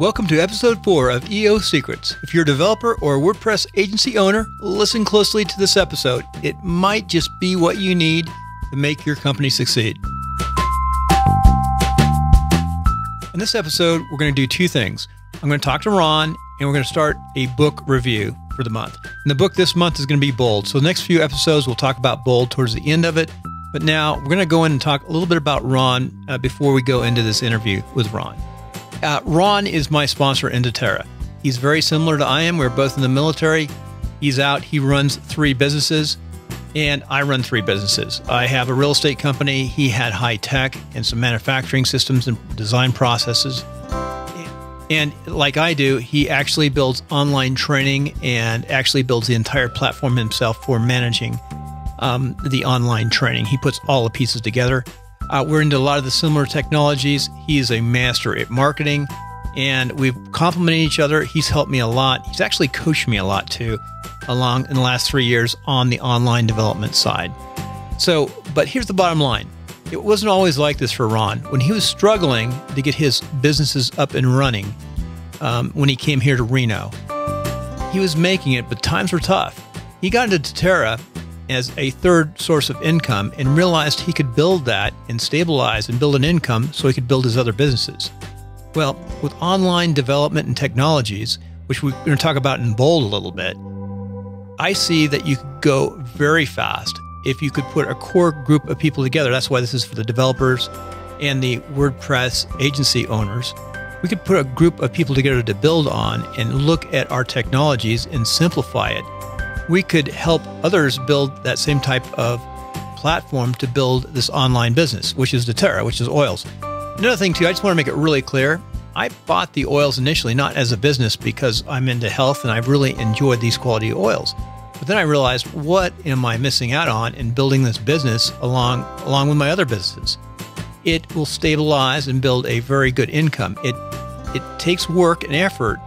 Welcome to episode 4 of EO Secrets. If you're a developer or a WordPress agency owner, listen closely to this episode. It might just be what you need to make your company succeed. In this episode, we're going to do two things. I'm going to talk to Ron, and we're going to start a book review for the month. And the book this month is going to be Bold. So the next few episodes, we'll talk about Bold towards the end of it. But now we're going to go in and talk a little bit about Ron before we go into this interview with Ron. Ron is my sponsor in DoTERRA. He's very similar to I am. We're both in the military. He's out. He runs 3 businesses, and I run 3 businesses. I have a real estate company. He had high tech and some manufacturing systems and design processes. And like I do, he actually builds online training and actually builds the entire platform himself for managing the online training. He puts all the pieces together. We're into a lot of the similar technologies. He's a master at marketing, and we've complemented each other. He's helped me a lot. He's actually coached me a lot too, in the last 3 years on the online development side. But here's the bottom line. It wasn't always like this for Ron. When he was struggling to get his businesses up and running, when he came here to Reno, he was making it, but times were tough. He got into DoTERRA as a third source of income and realized he could build that and stabilize and build an income so he could build his other businesses. Well, with online development and technologies, which we're going to talk about in Bold a little bit, I see that you could go very fast if you could put a core group of people together. That's why this is for the developers and the WordPress agency owners. We could put a group of people together to build on and look at our technologies and simplify it. We could help others build that same type of platform to build this online business, which is DoTERRA, which is oils. Another thing too, I just want to make it really clear. I bought the oils initially not as a business because I'm into health and I've really enjoyed these quality oils. But then I realized, what am I missing out on in building this business along with my other businesses? It will stabilize and build a very good income. It takes work and effort,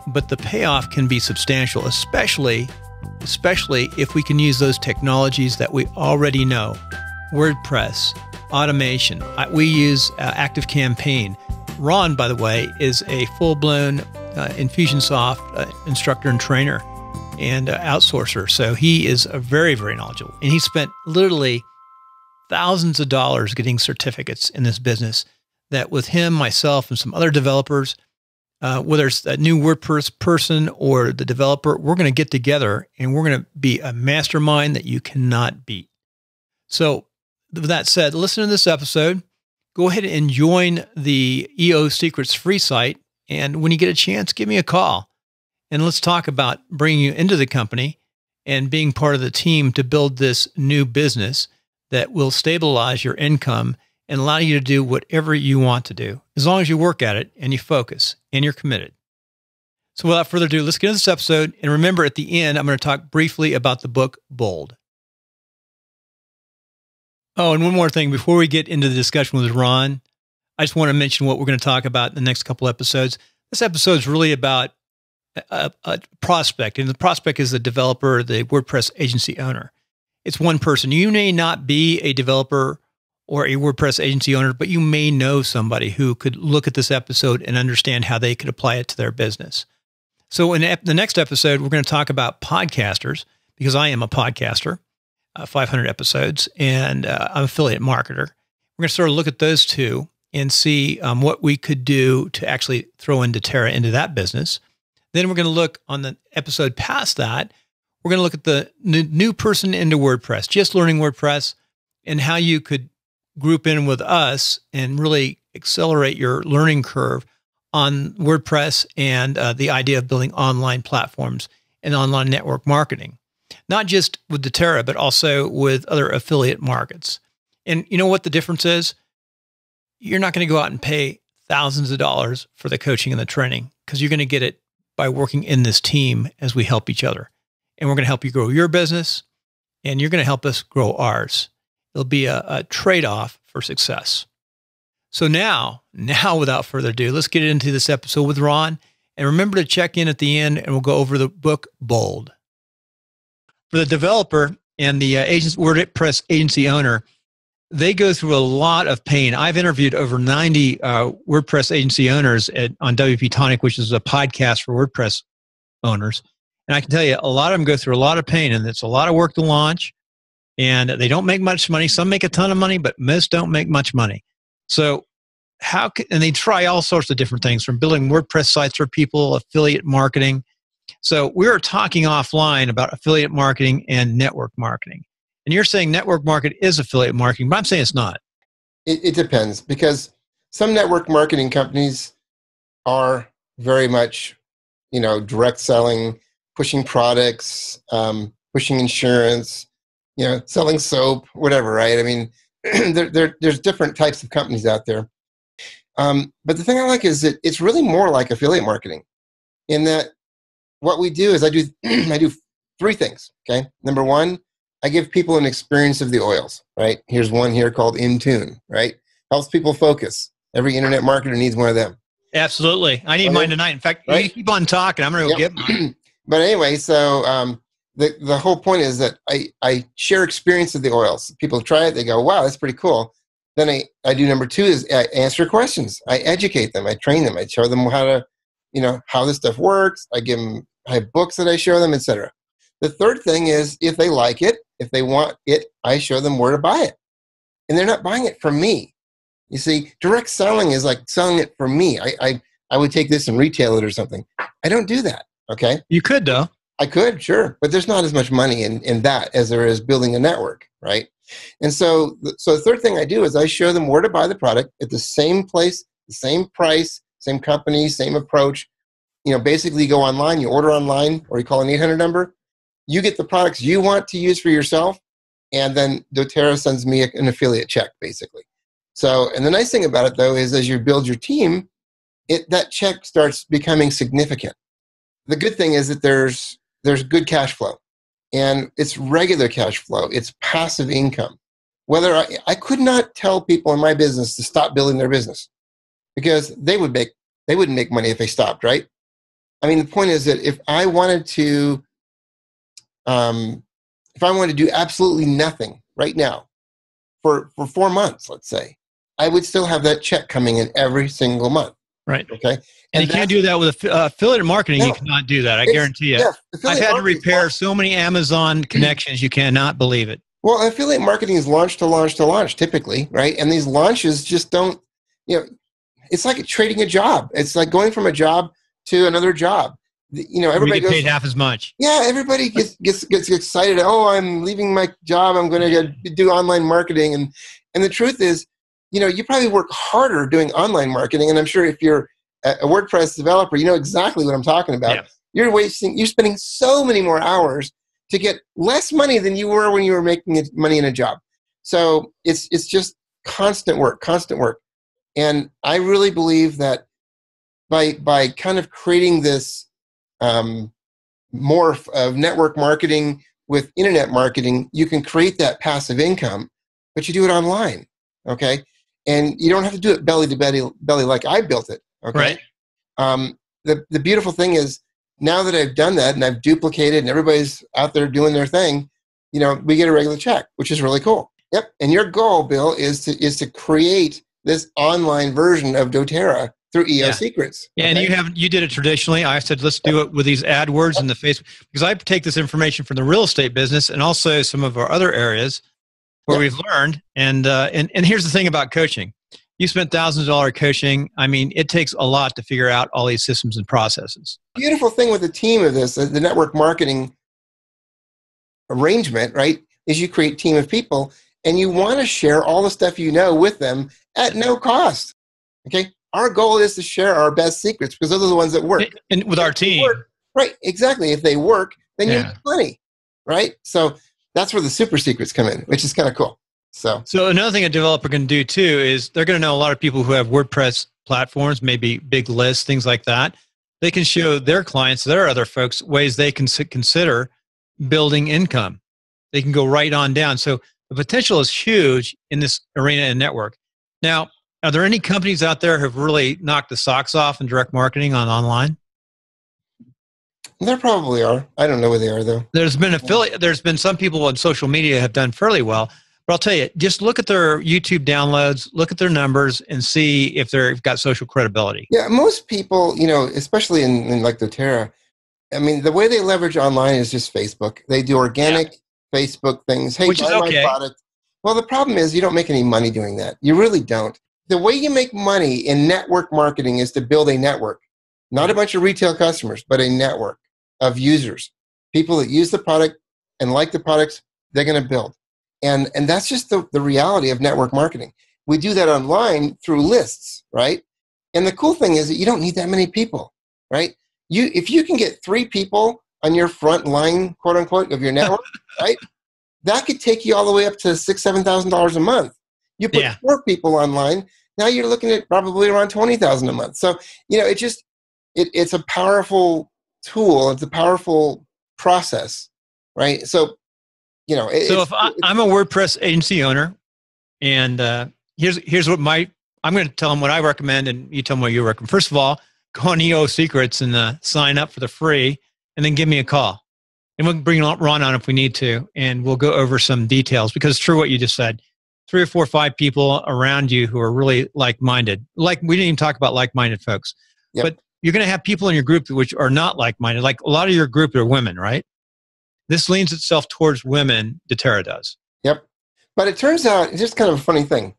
but the payoff can be substantial, especially if we can use those technologies that we already know. WordPress, automation. We use ActiveCampaign. Ron, by the way, is a full-blown Infusionsoft instructor and trainer and outsourcer. So he is very, very knowledgeable. And he spent literally thousands of dollars getting certificates in this business that with him, myself, and some other developers, whether it's a new WordPress person or the developer, we're going to get together and we're going to be a mastermind that you cannot beat. So with that said, listen to this episode. Go ahead and join the EO Secrets free site. And when you get a chance, give me a call. And let's talk about bringing you into the company and being part of the team to build this new business that will stabilize your income and allow you to do whatever you want to do, as long as you work at it and you focus and you're committed. So without further ado, let's get into this episode. And remember, at the end, I'm going to talk briefly about the book Bold. Oh, and one more thing before we get into the discussion with Ron, I just want to mention what we're going to talk about in the next couple episodes. This episode is really about a prospect, and the prospect is the developer, the WordPress agency owner. It's one person. You may not be a developer or a WordPress agency owner, but you may know somebody who could look at this episode and understand how they could apply it to their business. So in the next episode, we're going to talk about podcasters, because I am a podcaster, 500 episodes, and I'm an affiliate marketer. We're going to sort of look at those two and see what we could do to actually throw in DoTERRA into that business. Then we're going to look on the episode past that. We're going to look at the new person into WordPress, just learning WordPress, and how you could group in with us and really accelerate your learning curve on WordPress and the idea of building online platforms and online network marketing, not just with DoTERRA, but also with other affiliate markets. And you know what the difference is? You're not going to go out and pay thousands of dollars for the coaching and the training, because you're going to get it by working in this team as we help each other. And we're going to help you grow your business, and you're going to help us grow ours. It'll be a trade-off for success. So now, without further ado, let's get into this episode with Ron. And remember to check in at the end, and we'll go over the book Bold. For the developer and the WordPress agency owner, they go through a lot of pain. I've interviewed over 90 WordPress agency owners on WP-Tonic, which is a podcast for WordPress owners. And I can tell you, a lot of them go through a lot of pain, and it's a lot of work to launch, and they don't make much money. Some make a ton of money, but most don't make much money. So and they try all sorts of different things, from building WordPress sites for people, affiliate marketing. So we were talking offline about affiliate marketing and network marketing. And you're saying network marketing is affiliate marketing, but I'm saying it's not. It depends, because some network marketing companies are very much, direct selling, pushing products, pushing insurance, selling soap, whatever, right? I mean, there's different types of companies out there. But the thing I like is that it's really more like affiliate marketing, in that what we do is I do three things. Okay. Number one, I give people an experience of the oils, right? Here's one here called In Tune, right? Helps people focus. Every internet marketer needs one of them. Absolutely. I need mine tonight. In fact, right? You keep on talking. I'm going to go get mine. But anyway, so the whole point is that I share experience of the oils. People try it. They go, wow, that's pretty cool. Then I do number two is I answer questions. I educate them. I train them. I show them how to, how this stuff works. I have books that I show them, etc. The third thing is, if they like it, if they want it, I show them where to buy it. And they're not buying it from me. You see, direct selling is like selling it for me. I would take this and retail it or something. I don't do that, okay? You could, though. I could, sure. But there's not as much money in that as there is building a network, right? And so the third thing I do is I show them where to buy the product at the same place, the same price, same company, same approach. Basically you go online, you order online, or you call an 800 number. You get the products you want to use for yourself, and then doTERRA sends me an affiliate check, basically. So, and the nice thing about it, though, is as you build your team, that check starts becoming significant. The good thing is that there's good cash flow, and it's regular cash flow. It's passive income. Whether I could not tell people in my business to stop building their business, because they wouldn't make money if they stopped, right? I mean, the point is that if I wanted to do absolutely nothing right now for 4 months, let's say, I would still have that check coming in every single month. Right. Okay. And you can't do that with affiliate marketing. No, you cannot do that. I guarantee you. Yeah, I've had to repair so many Amazon connections. You cannot believe it. Well, affiliate marketing is launch to launch to launch, typically, right? And these launches just don't, it's like trading a job. It's like going from a job to another job. Everybody get paid half as much. Yeah, everybody gets excited. Oh, I'm leaving my job. I'm going to do online marketing. And the truth is, you probably work harder doing online marketing. And I'm sure if you're a WordPress developer, you know exactly what I'm talking about. Yeah. You're spending so many more hours to get less money than you were when you were making money in a job. So it's just constant work. And I really believe that by kind of creating this morph of network marketing with internet marketing, you can create that passive income, but you do it online, okay? And you don't have to do it belly to belly like I built it, okay? Right. The beautiful thing is, now that I've done that and I've duplicated and everybody's out there doing their thing, we get a regular check, which is really cool. Yep. And your goal, Bill, is to create this online version of doTERRA through EO Secrets. Yeah, okay? And you did it traditionally. I said, let's do it with these AdWords in the Facebook, because I take this information from the real estate business and also some of our other areas where we've learned. And here's the thing about coaching. You spent thousands of dollars coaching. I mean, it takes a lot to figure out all these systems and processes. Beautiful thing with the team of this, the network marketing arrangement, right, is you create a team of people and you want to share all the stuff you know with them at no cost. Okay? Our goal is to share our best secrets because those are the ones that work. And with our team. Right, exactly. If they work, then you make money, right? So that's where the super secrets come in, which is kind of cool. So another thing a developer can do too is they're going to know a lot of people who have WordPress platforms, maybe big lists, things like that. They can show their clients, their other folks, ways they can consider building income. They can go right on down. So the potential is huge in this arena and network. Now, are there any companies out there who have really knocked the socks off in direct marketing on online? There probably are. I don't know where they are though. There's been some people on social media have done fairly well. But I'll tell you, just look at their YouTube downloads, look at their numbers, and see if they've got social credibility. Yeah, most people, especially in like doTERRA, I mean, the way they leverage online is just Facebook. They do organic Facebook things. Hey, Which is buy my okay. product. Well, the problem is you don't make any money doing that. You really don't. The way you make money in network marketing is to build a network, not a bunch of retail customers, but a network of users, people that use the product and like the products they're going to build. And that's just the reality of network marketing. We do that online through lists, right? And the cool thing is that you don't need that many people, right? If you can get 3 people on your front line, quote unquote, of your network, right? That could take you all the way up to $6,000, $7,000 a month. You put 4 people online, now you're looking at probably around $20,000 a month. So, it's a powerful tool. It's a powerful process, right? So, if I'm a WordPress agency owner, and here's what I'm going to tell them what I recommend, and you tell them what you recommend. First of all, go on EO Secrets and sign up for the free, and then give me a call. And we'll bring Ron on if we need to, and we'll go over some details, because it's true what you just said. 3 or 4 or 5 people around you who are really like-minded. Like, we didn't even talk about like-minded folks. Yep. But you're going to have people in your group which are not like-minded. Like, a lot of your group are women, right? This leans itself towards women, doTERRA does. Yep. But it turns out, it's just kind of a funny thing.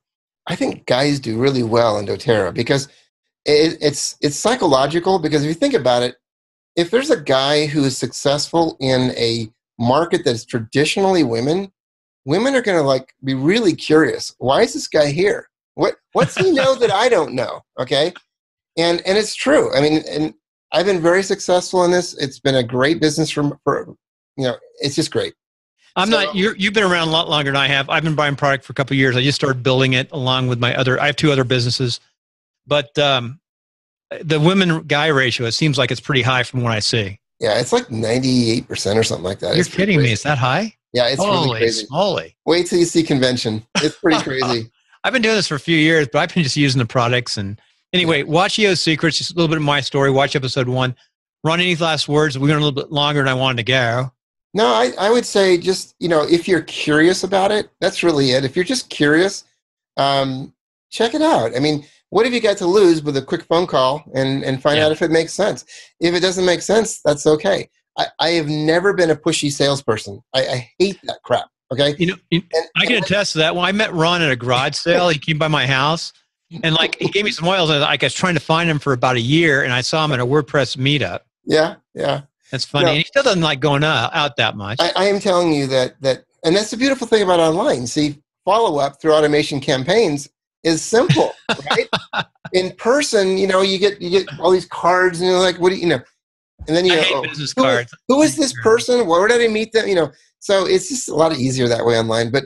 I think guys do really well in doTERRA because it's psychological. Because if you think about it, if there's a guy who is successful in a market that's traditionally women are going to be really curious. Why is this guy here? What's he know that I don't know? Okay. And it's true. I mean, and I've been very successful in this. It's been a great business for it's just great. You've been around a lot longer than I have. I've been buying product for a couple of years. I just started building it along with I have 2 other businesses, but the women guy ratio, it seems like it's pretty high from what I see. Yeah. It's like 98% or something like that. You're kidding me. Is that high? Yeah. It's really crazy. Holy. Wait till you see convention. It's pretty crazy. I've been doing this for a few years, but I've been just using the products. And anyway, watch EO Secrets, just a little bit of my story. Watch episode 1. Ron, any last words? We went a little bit longer than I wanted to go. No, I would say just, if you're curious about it, that's really it. If you're just curious, check it out. I mean, what have you got to lose with a quick phone call and find out if it makes sense? If it doesn't make sense, that's okay. I have never been a pushy salesperson. I hate that crap. Okay. I can attest to that. When I met Ron at a garage sale, he came by my house and he gave me some oils. And I was trying to find him for about a year, and I saw him at a WordPress meetup. Yeah. Yeah. That's funny. And he still doesn't like going out that much. I am telling you that, and that's the beautiful thing about online. See, follow-up through automation campaigns is simple, right? In person, you get all these cards, and you're like, what do you know? And then business cards. Who is this person? Where did I meet them? So it's just a lot easier that way online. But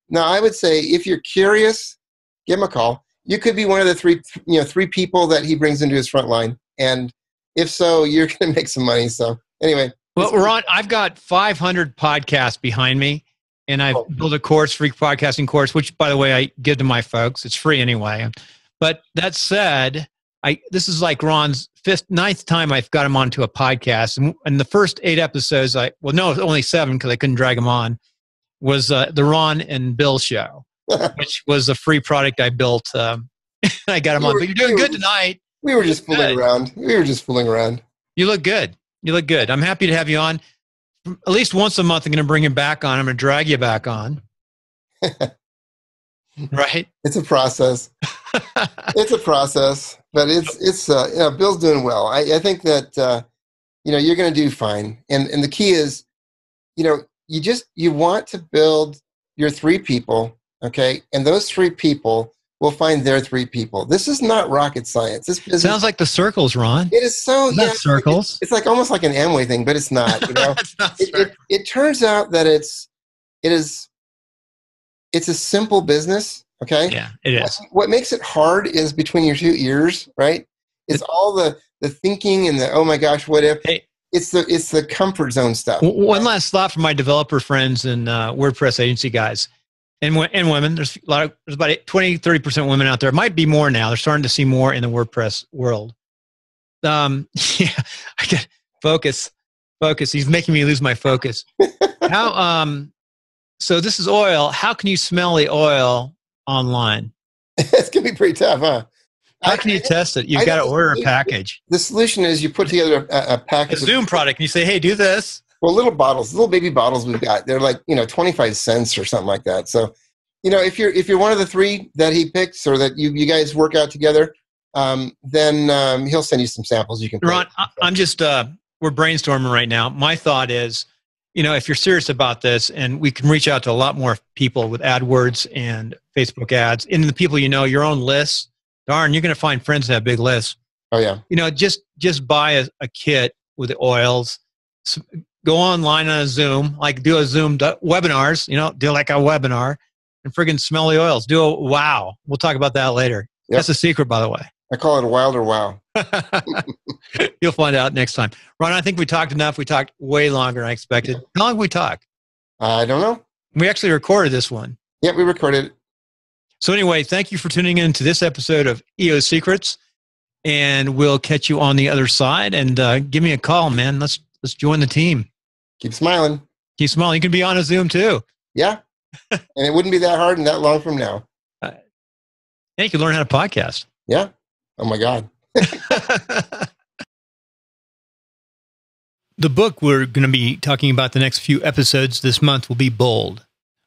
no, I would say if you're curious, give him a call. You could be one of the 3 people that he brings into his front line, and if so, you're going to make some money. So anyway. Well, Ron, I've got 500 podcasts behind me, and I've built a free podcasting course, which, by the way, I give to my folks. It's free anyway. But that said, this is like Ron's 9th time I've got him onto a podcast. And the first 8 episodes, only 7 because I couldn't drag him on, was the Ron and Bill show, which was a free product I built. I got him on. But you're doing good tonight. We were just fooling around. You look good. I'm happy to have you on. At least once a month, I'm going to bring you back on. I'm going to drag you back on. Right? It's a process. It's a process, but it's Bill's doing well. I think that you're going to do fine. And the key is, you want to build your 3 people, okay? And those 3 people will find their 3 people. This is not rocket science. This business sounds like the circles, Ron. It is so circles. It's like almost like an Amway thing, but it's not. It's not it turns out that it's a simple business. Okay. Yeah, it is. What makes it hard is between your 2 ears, right? It's all the thinking and the oh my gosh, what if? Hey, it's the comfort zone stuff. One last thought for my developer friends and WordPress agency guys. And women, there's about 20-30% women out there. It might be more now. They're starting to see more in the WordPress world. I get focus. He's making me lose my focus. So this is oil. How can you smell the oil online? It's going to be pretty tough, huh? How can you test it? You've got to order a package. The solution is you put together a package. A Zoom product, and you say, hey, do this. Well, little bottles, little baby bottles we've got. They're like, 25 cents or something like that. So, if you're one of the three that he picks or that you guys work out together, then he'll send you some samples you can play. Ron, I'm just, we're brainstorming right now. My thought is, if you're serious about this, and we can reach out to a lot more people with AdWords and Facebook ads, and the people your own lists, darn, you're going to find friends that have big lists. Oh, yeah. Just buy a kit with the oils. Go online on a Zoom, like do a Zoom webinars, do like a webinar and friggin' smell the oils. Do a wow. We'll talk about that later. Yep. That's a secret, by the way. I call it a wilder wow. You'll find out next time. Ron, I think we talked enough. We talked way longer than I expected. How long did we talk? I don't know. We actually recorded this one. Yeah, we recorded it. So anyway, thank you for tuning in to this episode of EO Secrets. And we'll catch you on the other side. And give me a call, man. Let's join the team. Keep smiling. Keep smiling. You can be on a Zoom too. Yeah. And it wouldn't be that hard and that long from now. And you can learn how to podcast. Yeah. Oh my God. The book we're going to be talking about the next few episodes this month will be Bold.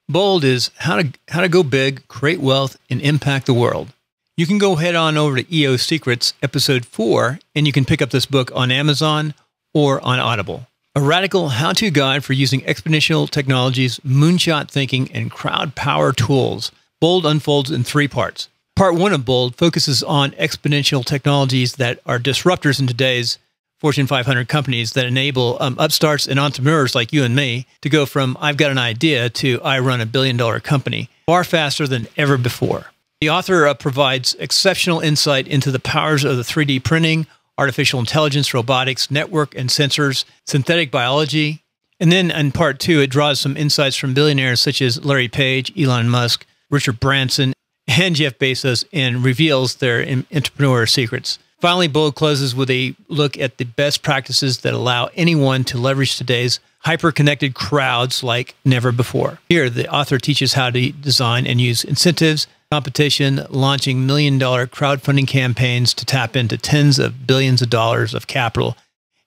Bold is how to go big, create wealth, and impact the world. You can go head on over to EO Secrets episode 4, and you can pick up this book on Amazon or on Audible. A radical how-to guide for using exponential technologies, moonshot thinking, and crowd power tools. Bold unfolds in 3 parts. Part 1 of Bold focuses on exponential technologies that are disruptors in today's Fortune 500 companies that enable upstarts and entrepreneurs like you and me to go from I've got an idea to I run $1 billion company far faster than ever before. The author provides exceptional insight into the powers of the 3D printing, artificial intelligence, robotics, network and sensors, synthetic biology. And then in part 2, it draws some insights from billionaires such as Larry Page, Elon Musk, Richard Branson, and Jeff Bezos, and reveals their entrepreneur secrets. Finally, Bold closes with a look at the best practices that allow anyone to leverage today's hyper-connected crowds like never before. Here, the author teaches how to design and use incentives, competition, launching $1 million crowdfunding campaigns to tap into tens of billions of dollars of capital,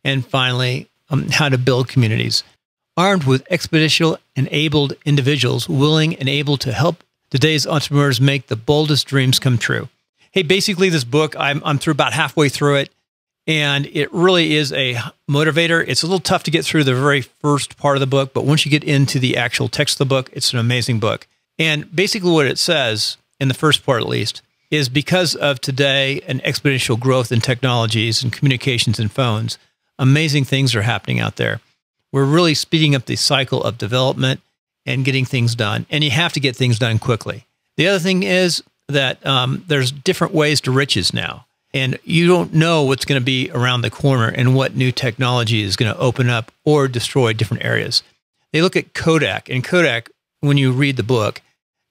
and finally, how to build communities. Armed with exponential enabled individuals willing and able to help today's entrepreneurs make the boldest dreams come true. Hey, basically this book, I'm through about halfway through it, and it really is a motivator. It's a little tough to get through the very first part of the book, but once you get into the actual text of the book, it's an amazing book. And basically what it says, in the first part at least, is because of today and exponential growth in technologies and communications and phones, amazing things are happening out there. We're really speeding up the cycle of development and getting things done, and you have to get things done quickly. The other thing is that there's different ways to riches now, and you don't know what's going to be around the corner and what new technology is going to open up or destroy different areas. They look at Kodak, and Kodak, when you read the book,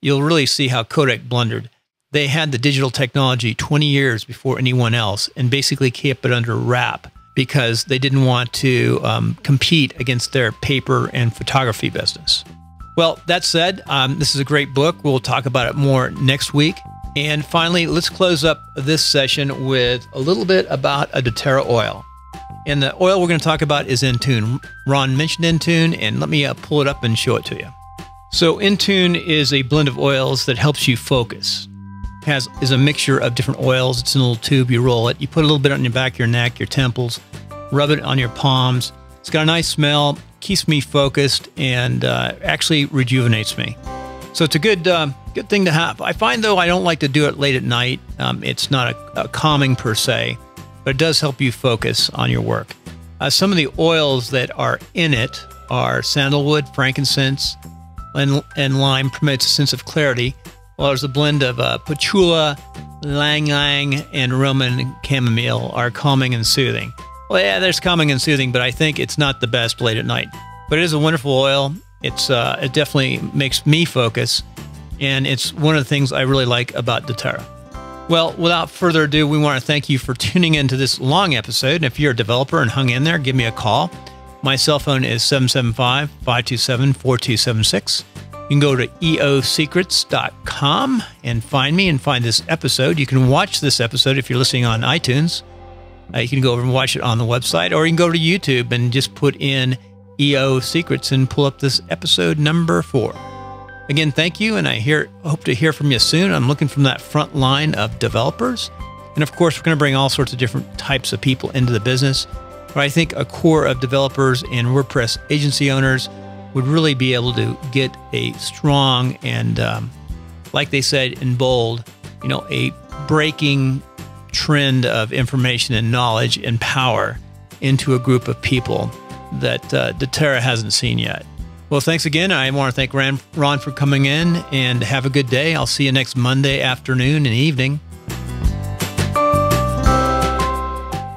you'll really see how Kodak blundered. They had the digital technology 20 years before anyone else and basically kept it under wrap because they didn't want to compete against their paper and photography business. Well, that said, this is a great book. We'll talk about it more next week. And finally, let's close up this session with a little bit about a doTERRA oil. And the oil we're going to talk about is Intune. Ron mentioned Intune, and let me pull it up and show it to you. So Intune is a blend of oils that helps you focus. Is a mixture of different oils. It's in a little tube. You roll it. You put a little bit on your back, your neck, your temples. Rub it on your palms. It's got a nice smell. Keeps me focused and actually rejuvenates me. So it's a good thing to have. I find, though, I don't like to do it late at night. It's not a calming per se, but it does help you focus on your work. Some of the oils that are in it are sandalwood, frankincense, and lime. Promotes a sense of clarity. Well, there's a blend of patchouli, ylang ylang, and Roman chamomile are calming and soothing. Well, yeah, there's calming and soothing, but I think it's not the best late at night. But it is a wonderful oil. It definitely makes me focus, and it's one of the things I really like about doTERRA. Well, without further ado, we want to thank you for tuning into this long episode. And if you're a developer and hung in there, give me a call. My cell phone is 775-527-4276. You can go to eosecrets.com and find me and find this episode. You can watch this episode if you're listening on iTunes. You can go over and watch it on the website, or you can go to YouTube and just put in EO Secrets and pull up this episode number 4. Again, thank you, and I hope to hear from you soon. I'm looking from that front line of developers. And of course, we're going to bring all sorts of different types of people into the business. But I think a core of developers and WordPress agency owners would really be able to get a strong and, like they said in bold, a breaking trend of information and knowledge and power into a group of people that DoTERRA hasn't seen yet. Well, thanks again. I want to thank Ron for coming in, and have a good day. I'll see you next Monday afternoon and evening.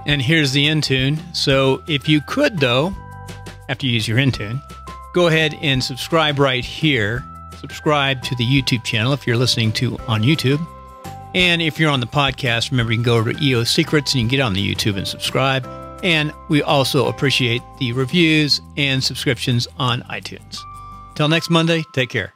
And here's the end tune. So if you could, though, after you use your end tune, go ahead and subscribe right here. Subscribe to the YouTube channel if you're listening on YouTube. And if you're on the podcast, remember you can go over to EO Secrets and you can get on the YouTube and subscribe. And we also appreciate the reviews and subscriptions on iTunes. Till next Monday, take care.